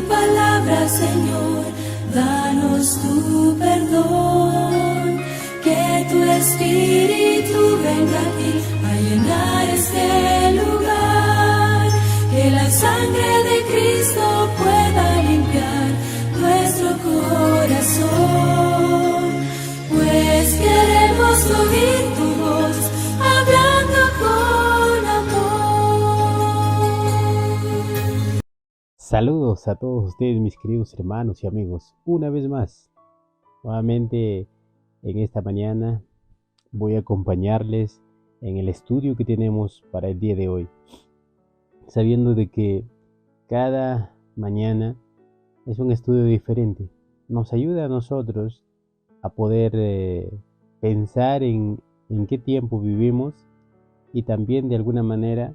palabra, Señor, danos tu perdón. Que tu Espíritu venga aquí a llenar este lugar. Que la sangre de Cristo pueda limpiar nuestro corazón. Pues queremos oír tu voz hablando con amor. Saludos a todos ustedes, mis queridos hermanos y amigos. Una vez más, nuevamente en esta mañana voy a acompañarles en el estudio que tenemos para el día de hoy, sabiendo de que cada mañana es un estudio diferente. Nos ayuda a nosotros a poder pensar en qué tiempo vivimos y también de alguna manera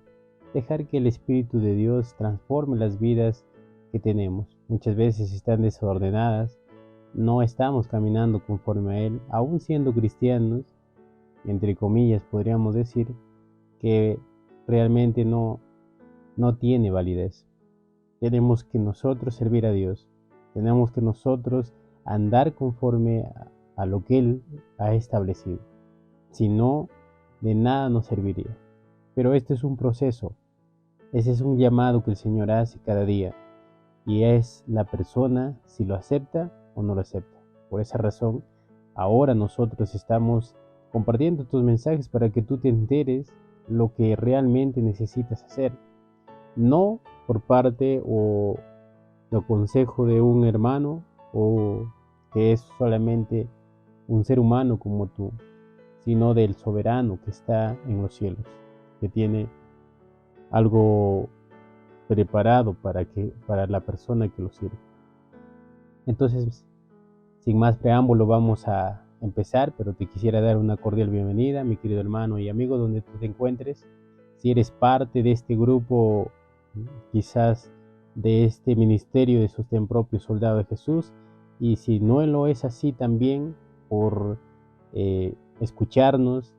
dejar que el Espíritu de Dios transforme las vidas que tenemos. Muchas veces están desordenadas, no estamos caminando conforme a Él, aún siendo cristianos, entre comillas podríamos decir, que realmente no tiene validez. Tenemos que nosotros servir a Dios, tenemos que nosotros andar conforme a lo que Él ha establecido. Si no, de nada nos serviría. Pero este es un proceso, ese es un llamado que el Señor hace cada día, y es la persona si lo acepta o no lo acepta. Por esa razón, ahora nosotros estamos compartiendo tus mensajes para que tú te enteres lo que realmente necesitas hacer. No por parte o el consejo de un hermano o que es solamente un ser humano como tú, sino del soberano que está en los cielos, que tiene algo preparado para la persona que lo sirve. Entonces, sin más preámbulo, vamos a empezar, pero te quisiera dar una cordial bienvenida, mi querido hermano y amigo, donde tú te encuentres. Si eres parte de este grupo, quizás de este ministerio de Sostén Propio Soldado de Jesús, y si no lo es así, también por escucharnos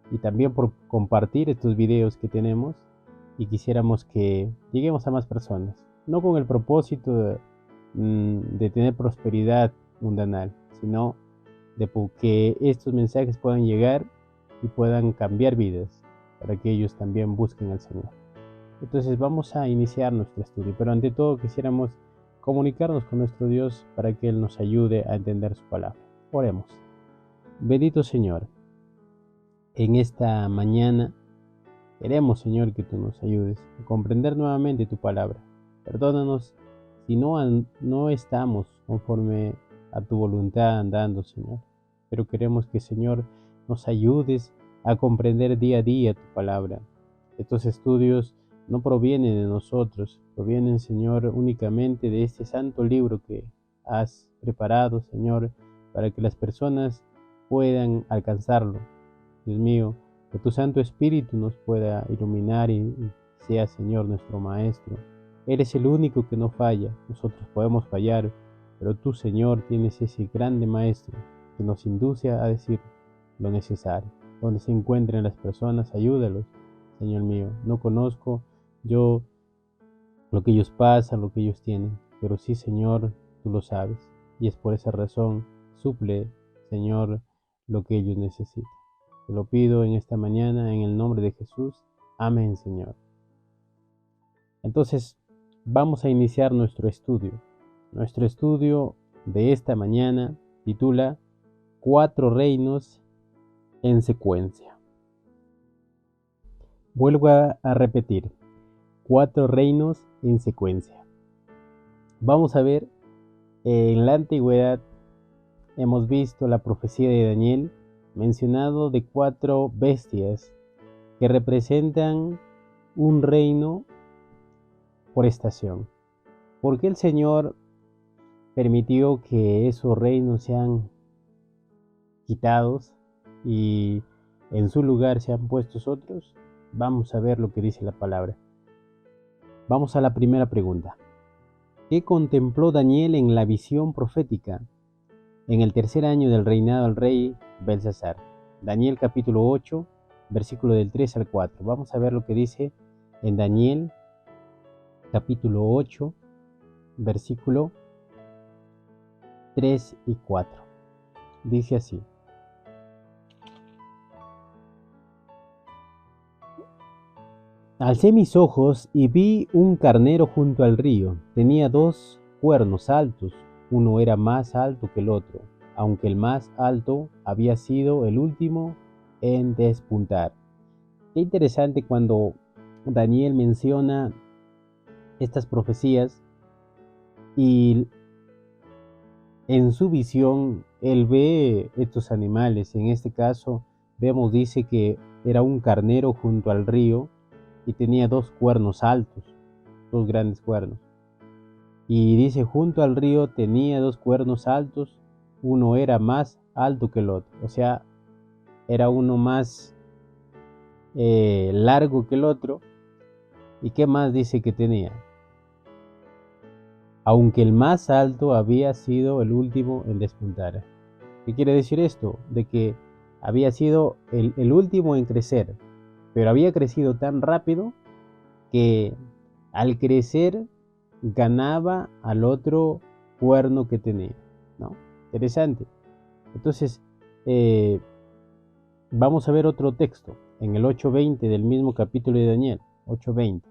y también por compartir estos videos que tenemos, y quisiéramos que lleguemos a más personas, no con el propósito de tener prosperidad mundanal, sino de que estos mensajes puedan llegar y puedan cambiar vidas, para que ellos también busquen al Señor. Entonces vamos a iniciar nuestro estudio, pero ante todo quisiéramos comunicarnos con nuestro Dios para que Él nos ayude a entender su palabra. Oremos. Bendito Señor, en esta mañana queremos, Señor, que tú nos ayudes a comprender nuevamente tu palabra. Perdónanos si no estamos conforme a tu voluntad andando, Señor. Pero queremos que, Señor, nos ayudes a comprender día a día tu palabra. Estos estudios no provienen de nosotros, provienen, Señor, únicamente de este santo libro que has preparado, Señor, para que las personas puedan alcanzarlo. Dios mío, que tu Santo Espíritu nos pueda iluminar y sea, Señor, nuestro Maestro. Eres el único que no falla. Nosotros podemos fallar, pero tú, Señor, tienes ese grande Maestro que nos induce a decir lo necesario. Donde se encuentren las personas, ayúdalos, Señor mío. No conozco yo lo que ellos pasan, lo que ellos tienen, pero sí, Señor, tú lo sabes. Y es por esa razón, suple, Señor, lo que ellos necesitan. Te lo pido en esta mañana en el nombre de Jesús. Amén, Señor. Entonces, vamos a iniciar nuestro estudio. Nuestro estudio de esta mañana titula 4 reinos en secuencia. Vuelvo a repetir, 4 reinos en secuencia. Vamos a ver, en la antigüedad hemos visto la profecía de Daniel, mencionado de 4 bestias que representan un reino por estación. ¿Por qué el Señor permitió que esos reinos sean quitados y en su lugar sean puestos otros? Vamos a ver lo que dice la palabra. Vamos a la primera pregunta. ¿Qué contempló Daniel en la visión profética en el tercer año del reinado del rey Belsasar? Daniel capítulo 8, versículo del 3 al 4. Vamos a ver lo que dice en Daniel capítulo 8, versículo 3 y 4. Dice así: Alcé mis ojos y vi un carnero junto al río. Tenía 2 cuernos altos, uno era más alto que el otro, aunque el más alto había sido el último en despuntar. Qué interesante cuando Daniel menciona estas profecías y en su visión él ve estos animales. En este caso vemos, dice que era un carnero junto al río y tenía 2 cuernos altos, 2 grandes cuernos. Y dice, junto al río tenía 2 cuernos altos, uno era más alto que el otro, o sea, era uno más largo que el otro. ¿Y qué más dice que tenía? Aunque el más alto había sido el último en despuntar. ¿Qué quiere decir esto? De que había sido el último en crecer, pero había crecido tan rápido que al crecer ganaba al otro cuerno que tenía, ¿no? Interesante. Entonces, vamos a ver otro texto en el 8:20 del mismo capítulo de Daniel, 8:20.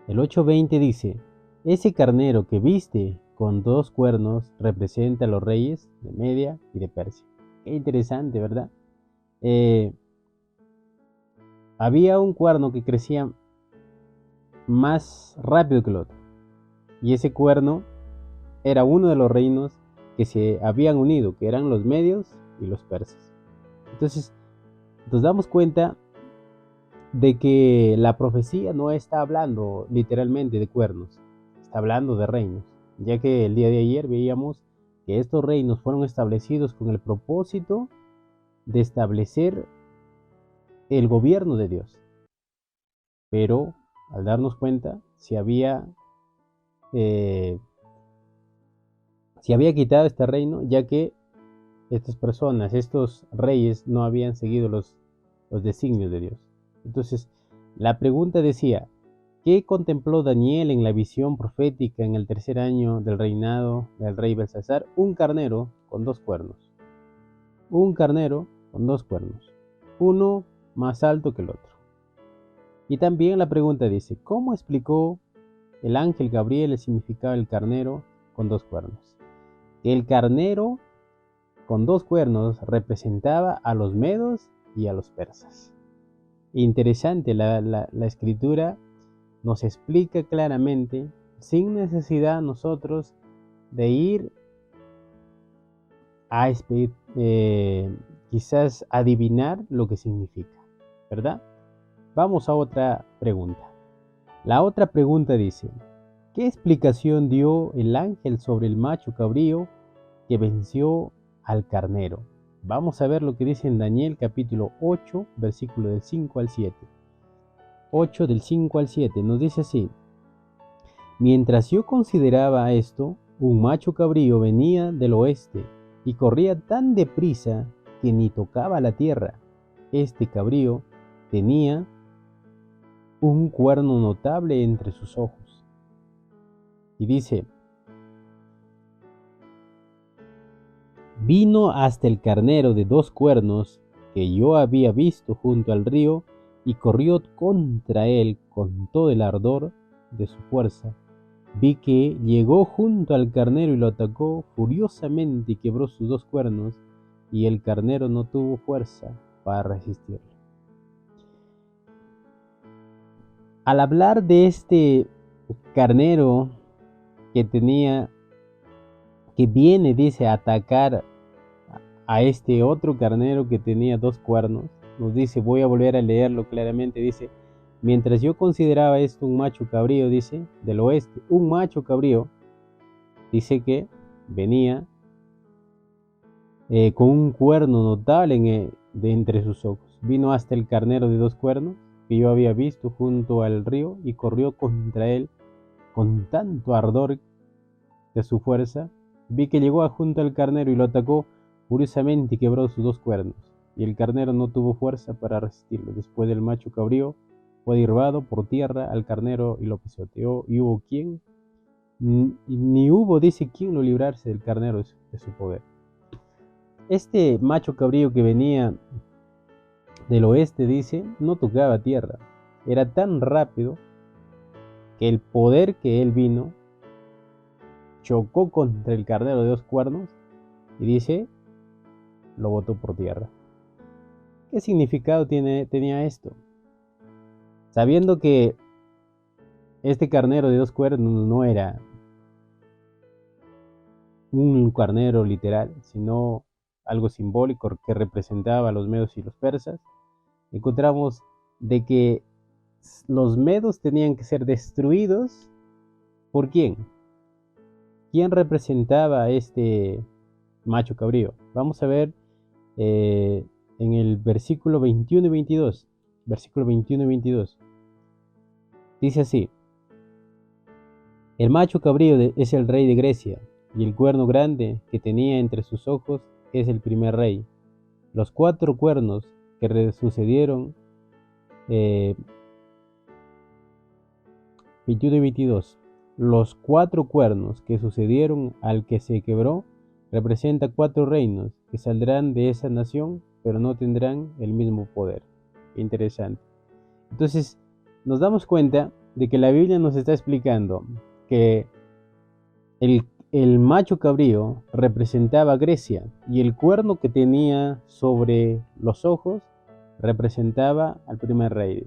El 8:20 dice: Ese carnero que viste con 2 cuernos representa a los reyes de Media y de Persia. Qué interesante, ¿verdad? Había un cuerno que crecía más rápido que el otro, y ese cuerno era uno de los reinos que se habían unido, que eran los medios y los persas. Entonces nos damos cuenta de que la profecía no está hablando literalmente de cuernos, está hablando de reinos, ya que el día de ayer veíamos que estos reinos fueron establecidos con el propósito de establecer el gobierno de Dios. Pero al darnos cuenta, se había quitado este reino, ya que estas personas, estos reyes, no habían seguido los designios de Dios. Entonces, la pregunta decía: ¿qué contempló Daniel en la visión profética en el 3er año del reinado del rey Belsasar? Un carnero con 2 cuernos. Un carnero con 2 cuernos. Uno más alto que el otro. Y también la pregunta dice: ¿cómo explicó el ángel Gabriel el significado del carnero con 2 cuernos? El carnero con 2 cuernos representaba a los medos y a los persas. Interesante, la escritura nos explica claramente, sin necesidad nosotros de ir a quizás adivinar lo que significa, ¿verdad? Vamos a otra pregunta. La otra pregunta dice: ¿qué explicación dio el ángel sobre el macho cabrío que venció al carnero? Vamos a ver lo que dice en Daniel capítulo 8, versículo del 5 al 7. 8 del 5 al 7 nos dice así: Mientras yo consideraba esto, un macho cabrío venía del oeste y corría tan deprisa que ni tocaba la tierra. Este cabrío tenía un cuerno notable entre sus ojos. Y dice: vino hasta el carnero de 2 cuernos que yo había visto junto al río y corrió contra él con todo el ardor de su fuerza. Vi que llegó junto al carnero y lo atacó furiosamente y quebró sus 2 cuernos, y el carnero no tuvo fuerza para resistirlo. Al hablar de este carnero que viene, dice, a atacar a este otro carnero que tenía 2 cuernos, nos dice, voy a volver a leerlo claramente, dice: mientras yo consideraba esto, un macho cabrío, dice, del oeste, un macho cabrío, dice que venía con un cuerno notable de entre sus ojos. Vino hasta el carnero de 2 cuernos que yo había visto junto al río y corrió contra él con tanto ardor de su fuerza. Vi que llegó junto al carnero y lo atacó furiosamente y quebró sus 2 cuernos, y el carnero no tuvo fuerza para resistirlo. Después del macho cabrío fue derribado por tierra al carnero y lo pisoteó, y hubo quien ni hubo, dice, quien lo librarse del carnero de su poder. Este macho cabrío que venía del oeste, dice, no tocaba tierra. Era tan rápido que el poder que él vino chocó contra el carnero de 2 cuernos y dice, lo botó por tierra. ¿Qué significado tenía esto? Sabiendo que este carnero de 2 cuernos no era un carnero literal, sino algo simbólico que representaba a los medos y los persas, encontramos de que los medos tenían que ser destruidos. ¿Por quién? ¿Quién representaba a este macho cabrío? Vamos a ver en el versículo 21 y 22. Versículo 21 y 22. Dice así: el macho cabrío es el rey de Grecia, y el cuerno grande que tenía entre sus ojos es el primer rey. Los 4 cuernos que sucedieron, 21 y 22. Los 4 cuernos que sucedieron al que se quebró representan 4 reinos que saldrán de esa nación, pero no tendrán el mismo poder. Interesante. Entonces, nos damos cuenta de que la Biblia nos está explicando que el macho cabrío representaba a Grecia y el cuerno que tenía sobre los ojos representaba al primer rey,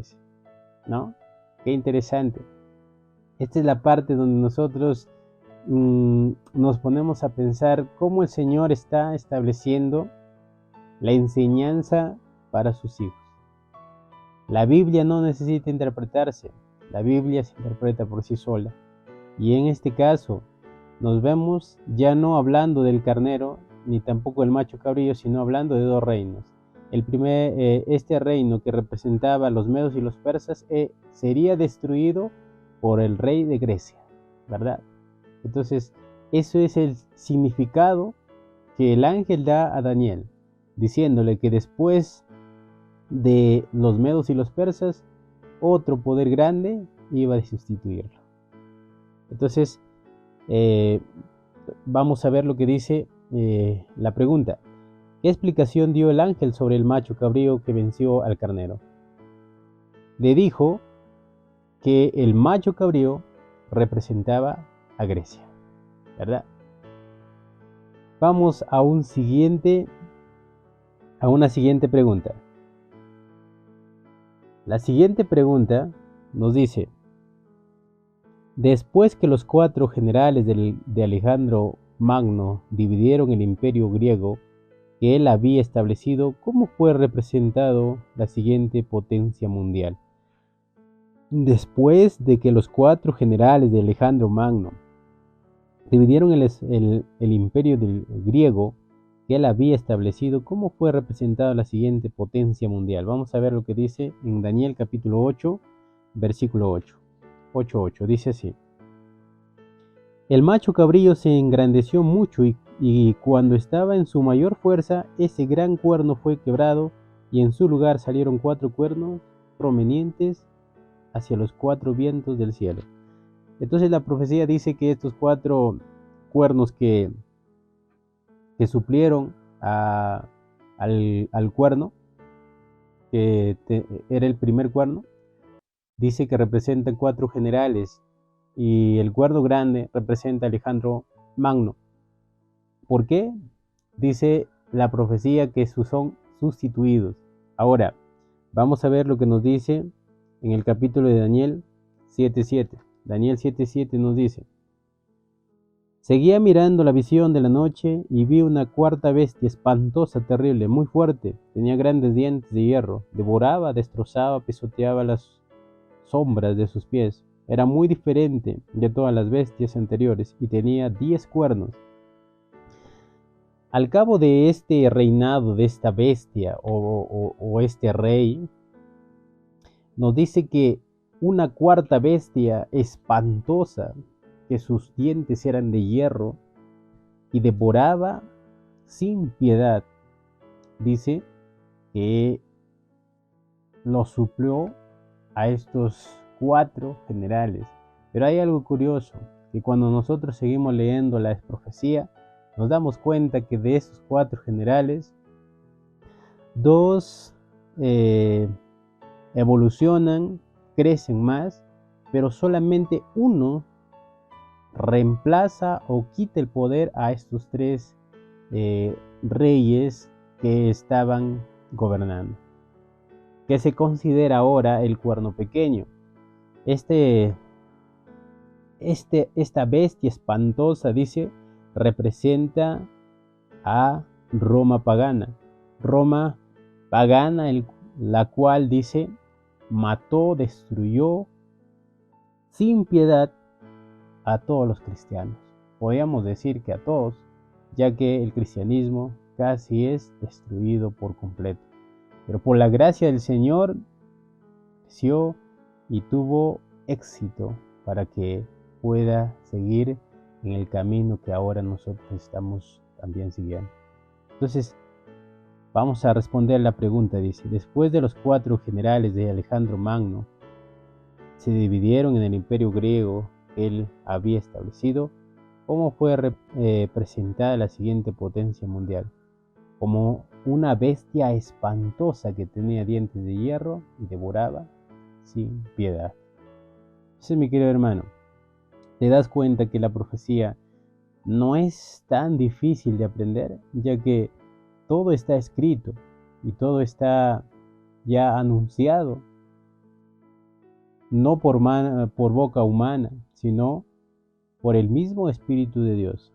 ¿no? Qué interesante. Esta es la parte donde nosotros nos ponemos a pensar cómo el Señor está estableciendo la enseñanza para sus hijos. La Biblia no necesita interpretarse, la Biblia se interpreta por sí sola. Y en este caso nos vemos ya no hablando del carnero ni tampoco del macho cabrío, sino hablando de 2 reinos. Este reino que representaba a los medos y los persas sería destruido por el rey de Grecia, ¿verdad? Entonces, eso es el significado que el ángel da a Daniel, diciéndole que después de los medos y los persas, otro poder grande iba a sustituirlo. Entonces, vamos a ver lo que dice la pregunta. ¿Qué explicación dio el ángel sobre el macho cabrío que venció al carnero? Le dijo que el macho cabrío representaba a Grecia, ¿verdad? Vamos a una siguiente pregunta. La siguiente pregunta nos dice: después que los 4 generales de Alejandro Magno dividieron el imperio griego que él había establecido, ¿cómo fue representado la siguiente potencia mundial? Después de que los 4 generales de Alejandro Magno dividieron el imperio griego que él había establecido, ¿cómo fue representada la siguiente potencia mundial? Vamos a ver lo que dice en Daniel capítulo 8, versículo 8. 8:8, dice así: el macho cabrío se engrandeció mucho y cuando estaba en su mayor fuerza, ese gran cuerno fue quebrado y en su lugar salieron 4 cuernos provenientes hacia los 4 vientos del cielo. Entonces la profecía dice que estos 4 cuernos que suplieron al cuerno, que era el primer cuerno, dice que representan 4 generales y el cuerno grande representa a Alejandro Magno. ¿Por qué? Dice la profecía que son sustituidos. Ahora, vamos a ver lo que nos dice en el capítulo de Daniel 7:7. Daniel 7:7 nos dice: seguía mirando la visión de la noche y vi una 4ª bestia espantosa, terrible, muy fuerte. Tenía grandes dientes de hierro. Devoraba, destrozaba, pisoteaba las sombras de sus pies. Era muy diferente de todas las bestias anteriores y tenía 10 cuernos. Al cabo de este reinado de esta bestia o este rey, nos dice que una 4ª bestia espantosa, que sus dientes eran de hierro y devoraba sin piedad, dice que lo suplió a estos 4 generales. Pero hay algo curioso: que cuando nosotros seguimos leyendo la profecía, nos damos cuenta que de esos 4 generales, 2 evolucionan, crecen más, pero solamente uno reemplaza o quita el poder a estos 3 reyes que estaban gobernando, que se considera ahora el cuerno pequeño. Esta bestia espantosa, dice, representa a Roma pagana. Roma pagana, la cual, dice, mató, destruyó sin piedad a todos los cristianos. Podríamos decir que a todos, ya que el cristianismo casi es destruido por completo. Pero por la gracia del Señor, creció y tuvo éxito para que pueda seguir en el camino que ahora nosotros estamos también siguiendo. Entonces, vamos a responder la pregunta. Dice, después de los 4 generales de Alejandro Magno se dividieron en el imperio griego que él había establecido, ¿cómo fue presentada la siguiente potencia mundial? Como una bestia espantosa que tenía dientes de hierro y devoraba sin piedad. Entonces, mi querido hermano, te das cuenta que la profecía no es tan difícil de aprender, ya que todo está escrito y todo está ya anunciado, no por boca humana, sino por el mismo Espíritu de Dios.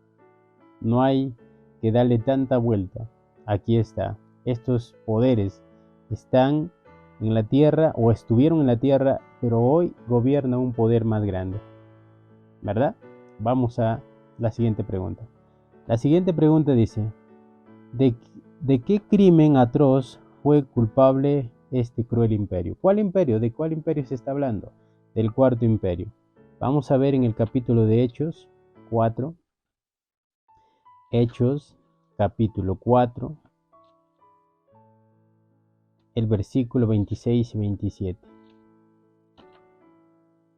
No hay que darle tanta vuelta. Aquí está. Estos poderes están en la tierra o estuvieron en la tierra, pero hoy gobierna un poder más grande, ¿verdad? Vamos a la siguiente pregunta. La siguiente pregunta dice, ¿de qué crimen atroz fue culpable este cruel imperio? ¿Cuál imperio? ¿De cuál imperio se está hablando? Del cuarto imperio. Vamos a ver en el capítulo de Hechos 4. Hechos capítulo 4, el versículo 26 y 27.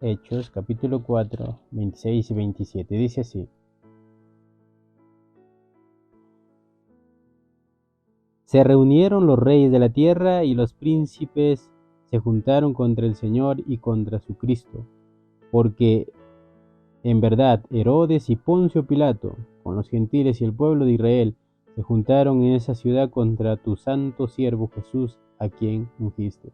Hechos capítulo 4, 26 y 27. Dice así. Se reunieron los reyes de la tierra y los príncipes se juntaron contra el Señor y contra su Cristo, porque en verdad Herodes y Poncio Pilato, con los gentiles y el pueblo de Israel, se juntaron en esa ciudad contra tu santo siervo Jesús, a quien ungiste.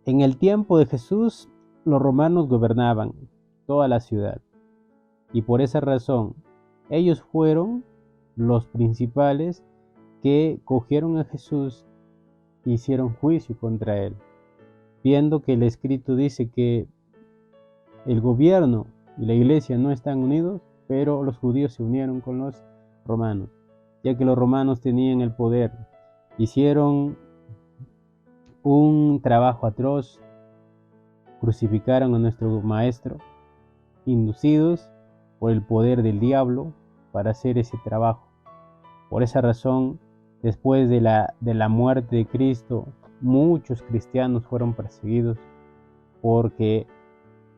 En el tiempo de Jesús, los romanos gobernaban toda la ciudad, y por esa razón, ellos fueron los principales que cogieron a Jesús e hicieron juicio contra él, viendo que el escrito dice que el gobierno y la iglesia no están unidos, pero los judíos se unieron con los romanos, ya que los romanos tenían el poder. Hicieron un trabajo atroz, crucificaron a nuestro maestro, inducidos por el poder del diablo para hacer ese trabajo. Por esa razón, después de la muerte de Cristo, muchos cristianos fueron perseguidos porque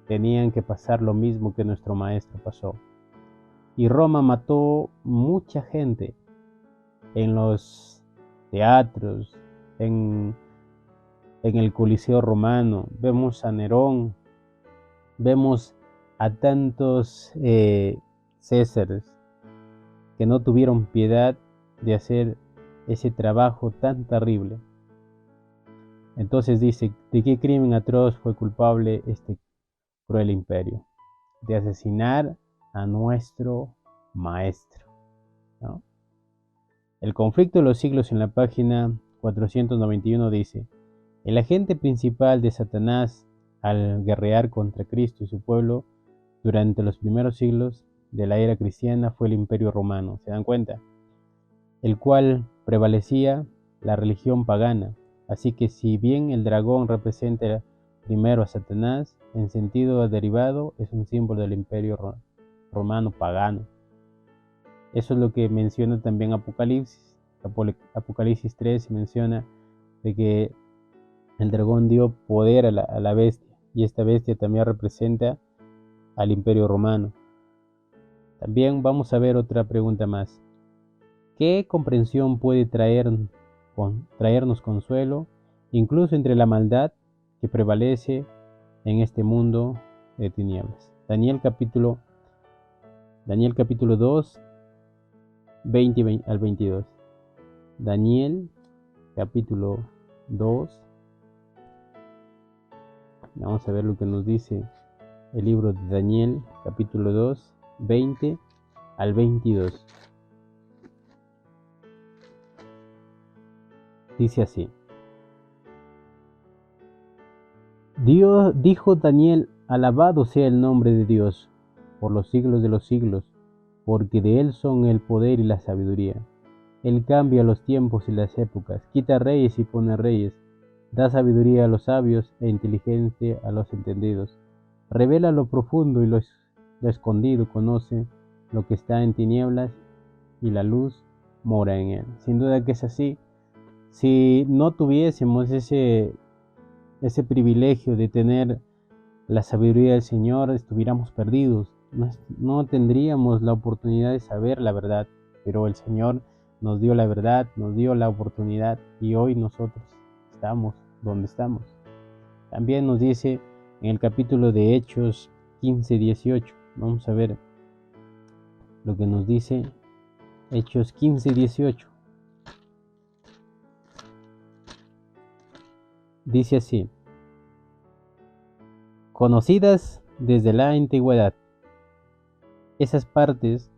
tenían que pasar lo mismo que nuestro maestro pasó. Y Roma mató mucha gente en los teatros, en el Coliseo romano. Vemos a Nerón, vemos a tantos Césares que no tuvieron piedad de hacer ese trabajo tan terrible. Entonces dice, ¿de qué crimen atroz fue culpable este cruel imperio? De asesinar a nuestro maestro, ¿no? El conflicto de los siglos, en la página 491, dice, el agente principal de Satanás al guerrear contra Cristo y su pueblo durante los primeros siglos de la era cristiana fue el Imperio Romano, ¿se dan cuenta? El cual prevalecía la religión pagana. Así que si bien el dragón representa primero a Satanás, en sentido derivado es un símbolo del Imperio Romano pagano. Eso es lo que menciona también Apocalipsis. Apocalipsis 3 menciona de que el dragón dio poder a la bestia. y esta bestia también representa al Imperio Romano. También vamos a ver otra pregunta más. ¿Qué comprensión puede traernos consuelo, incluso entre la maldad que prevalece en este mundo de tinieblas? Daniel capítulo 2, 20 al 22. Daniel capítulo 2. Vamos a ver lo que nos dice el libro de Daniel capítulo 2, 20 al 22. Dice así. Dijo Daniel: alabado sea el nombre de Dios por los siglos de los siglos, porque de él son el poder y la sabiduría. Él cambia los tiempos y las épocas, quita reyes y pone reyes, da sabiduría a los sabios e inteligencia a los entendidos. Revela lo profundo y lo escondido, conoce lo que está en tinieblas y la luz mora en él. Sin duda que es así. Si no tuviésemos ese privilegio de tener la sabiduría del Señor, estuviéramos perdidos. No tendríamos la oportunidad de saber la verdad, pero el Señor nos dio la verdad, nos dio la oportunidad y hoy nosotros estamos donde estamos. También nos dice en el capítulo de Hechos 15:18, vamos a ver lo que nos dice Hechos 15:18. Dice así: conocidas desde la antigüedad. Esas partes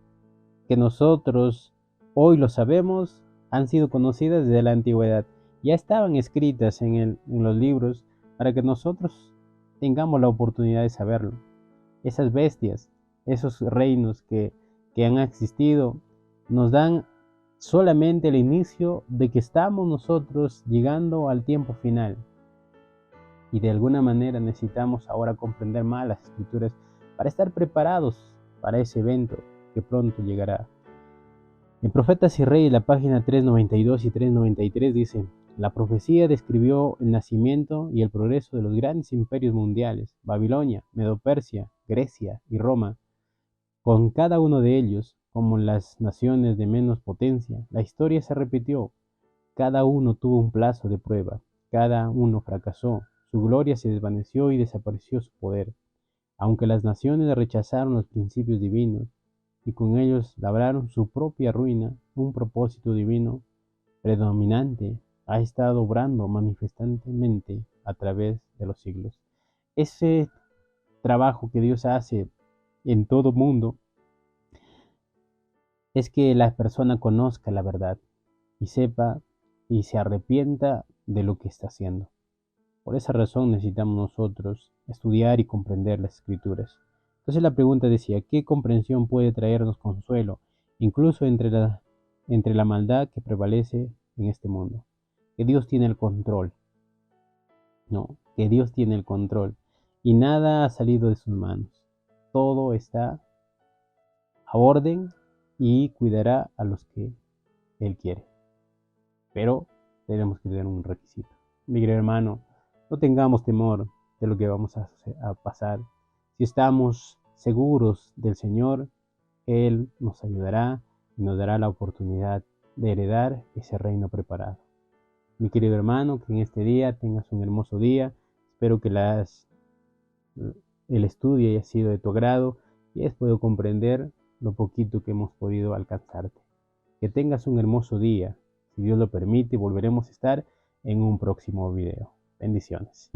que nosotros hoy lo sabemos han sido conocidas desde la antigüedad. Ya estaban escritas en los libros para que nosotros tengamos la oportunidad de saberlo. Esas bestias, esos reinos que han existido, nos dan solamente el inicio de que estamos nosotros llegando al tiempo final. Y de alguna manera necesitamos ahora comprender más las escrituras para estar preparados para ese evento que pronto llegará. En Profetas y Reyes, la página 392 y 393 dice: la profecía describió el nacimiento y el progreso de los grandes imperios mundiales, Babilonia, Medo-Persia, Grecia y Roma. Con cada uno de ellos, como las naciones de menos potencia, la historia se repitió. Cada uno tuvo un plazo de prueba, cada uno fracasó. Su gloria se desvaneció y desapareció su poder. Aunque las naciones rechazaron los principios divinos y con ellos labraron su propia ruina, un propósito divino predominante ha estado obrando manifestantemente a través de los siglos. Ese trabajo que Dios hace en todo mundo es que la persona conozca la verdad y sepa y se arrepienta de lo que está haciendo. Por esa razón necesitamos nosotros estudiar y comprender las escrituras. Entonces la pregunta decía: ¿qué comprensión puede traernos consuelo, incluso entre la maldad que prevalece en este mundo? Que Dios tiene el control, ¿no? Que Dios tiene el control y nada ha salido de sus manos. Todo está a orden y cuidará a los que Él quiere. Pero tenemos que tener un requisito. Mi querido hermano, no tengamos temor de lo que vamos a pasar. Si estamos seguros del Señor, Él nos ayudará y nos dará la oportunidad de heredar ese reino preparado. Mi querido hermano, que en este día tengas un hermoso día. Espero que el estudio haya sido de tu agrado y hayas podido comprender lo poquito que hemos podido alcanzarte. Que tengas un hermoso día. Si Dios lo permite, volveremos a estar en un próximo video. Bendiciones.